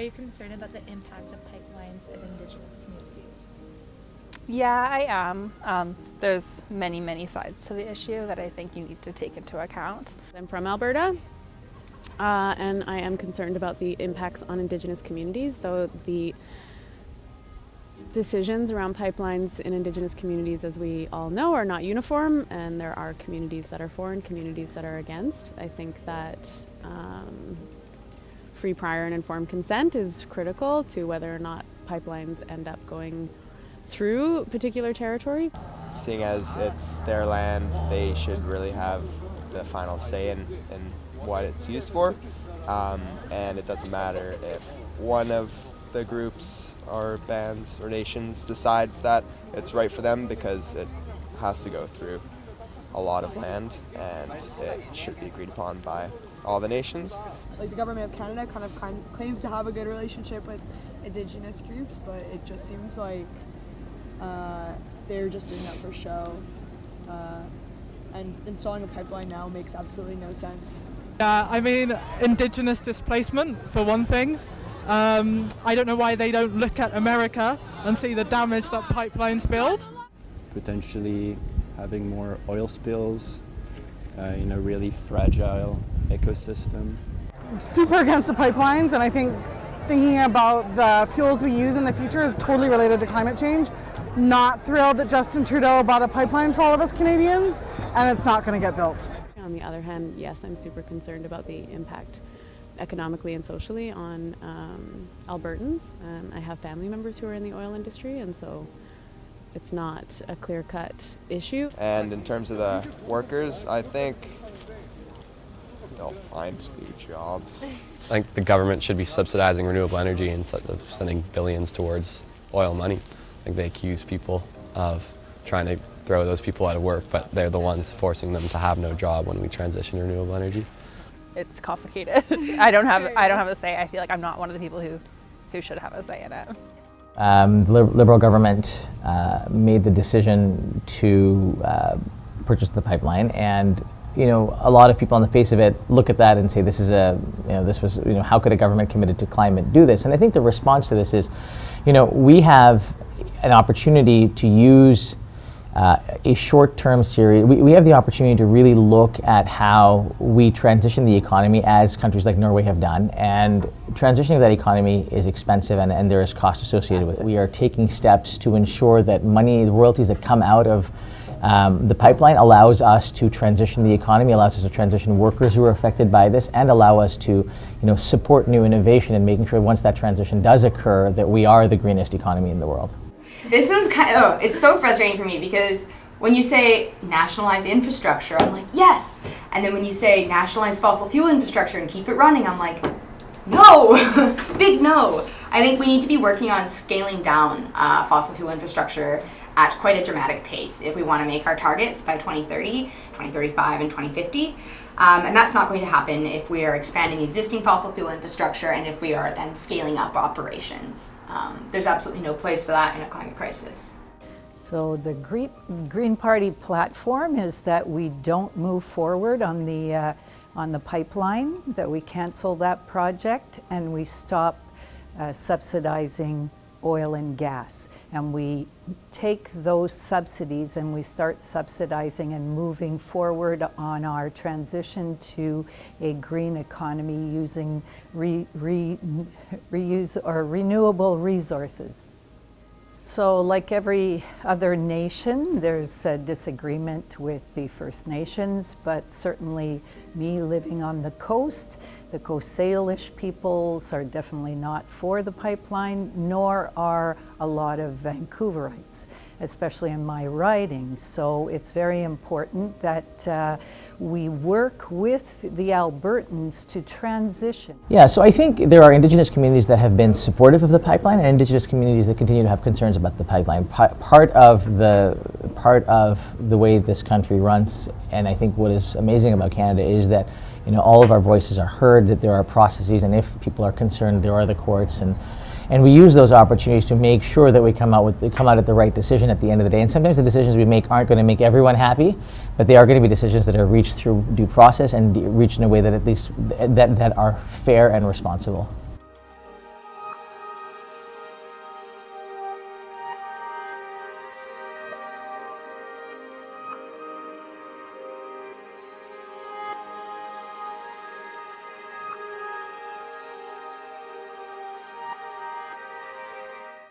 are you concerned about the impact of pipelines of Indigenous communities? Yeah, I am. There's many sides to the issue that I think you need to take into account. I'm from Alberta, and I am concerned about the impacts on Indigenous communities, though the decisions around pipelines in Indigenous communities, as we all know, are not uniform, and there are communities that are for and communities that are against. I think that free, prior, and informed consent is critical to whether or not pipelines end up going through particular territories. Seeing as it's their land, they should really have the final say in what it's used for. And it doesn't matter if one of the groups or bands or nations decides that it's right for them, because it has to go through a lot of land and it should be agreed upon by all the nations. Like, the government of Canada kind of claims to have a good relationship with Indigenous groups, but it just seems like they're just doing that for show. And installing a pipeline now makes absolutely no sense. I mean, Indigenous displacement, for one thing. I don't know why they don't look at America and see the damage that pipelines build. Potentially having more oil spills in a really fragile ecosystem. Super against the pipelines, and I think thinking about the fuels we use in the future is totally related to climate change. Not thrilled that Justin Trudeau bought a pipeline for all of us Canadians, and it's not going to get built. On the other hand, yes, I'm super concerned about the impact economically and socially on Albertans. I have family members who are in the oil industry, and so it's not a clear-cut issue. And in terms of the workers, I think they'll find new jobs. I think the government should be subsidizing renewable energy instead of sending billions towards oil money. I think they accuse people of trying to throw those people out of work, but they're the ones forcing them to have no job when we transition to renewable energy. It's complicated. I don't have a say. I feel like I'm not one of the people who should have a say in it. The Liberal government made the decision to purchase the pipeline, and a lot of people on the face of it look at that and say, how could a government committed to climate do this? And I think the response to this is, we have an opportunity to use a short-term series. We have the opportunity to really look at how we transition the economy as countries like Norway have done, and transitioning that economy is expensive and there is cost associated with it. We are taking steps to ensure that the royalties that come out of the pipeline allows us to transition the economy, allows us to transition workers who are affected by this, and allow us to support new innovation and making sure once that transition does occur that we are the greenest economy in the world. This one's it's so frustrating for me, because when you say nationalize infrastructure, I'm like, yes. And then when you say nationalize fossil fuel infrastructure and keep it running, I'm like, no, big no. I think we need to be working on scaling down fossil fuel infrastructure at quite a dramatic pace if we want to make our targets by 2030, 2035, and 2050. And that's not going to happen if we are expanding existing fossil fuel infrastructure and if we are then scaling up operations. There's absolutely no place for that in a climate crisis. So the Green Party platform is that we don't move forward on the pipeline, that we cancel that project, and we stop subsidizing oil and gas. And we take those subsidies and we start subsidizing and moving forward on our transition to a green economy using reuse or renewable resources. So like every other nation, there's a disagreement with the First Nations, but certainly me living on the Coast Salish peoples are definitely not for the pipeline, nor are a lot of Vancouverites, especially in my riding. So it's very important that we work with the Albertans to transition. Yeah, so I think there are Indigenous communities that have been supportive of the pipeline and Indigenous communities that continue to have concerns about the pipeline. Part of the way this country runs, and I think what is amazing about Canada is that all of our voices are heard, that there are processes, and if people are concerned, there are the courts, and we use those opportunities to make sure that we come out at the right decision at the end of the day. And sometimes the decisions we make aren't going to make everyone happy, but they are going to be decisions that are reached through due process and reached in a way that at least that are fair and responsible.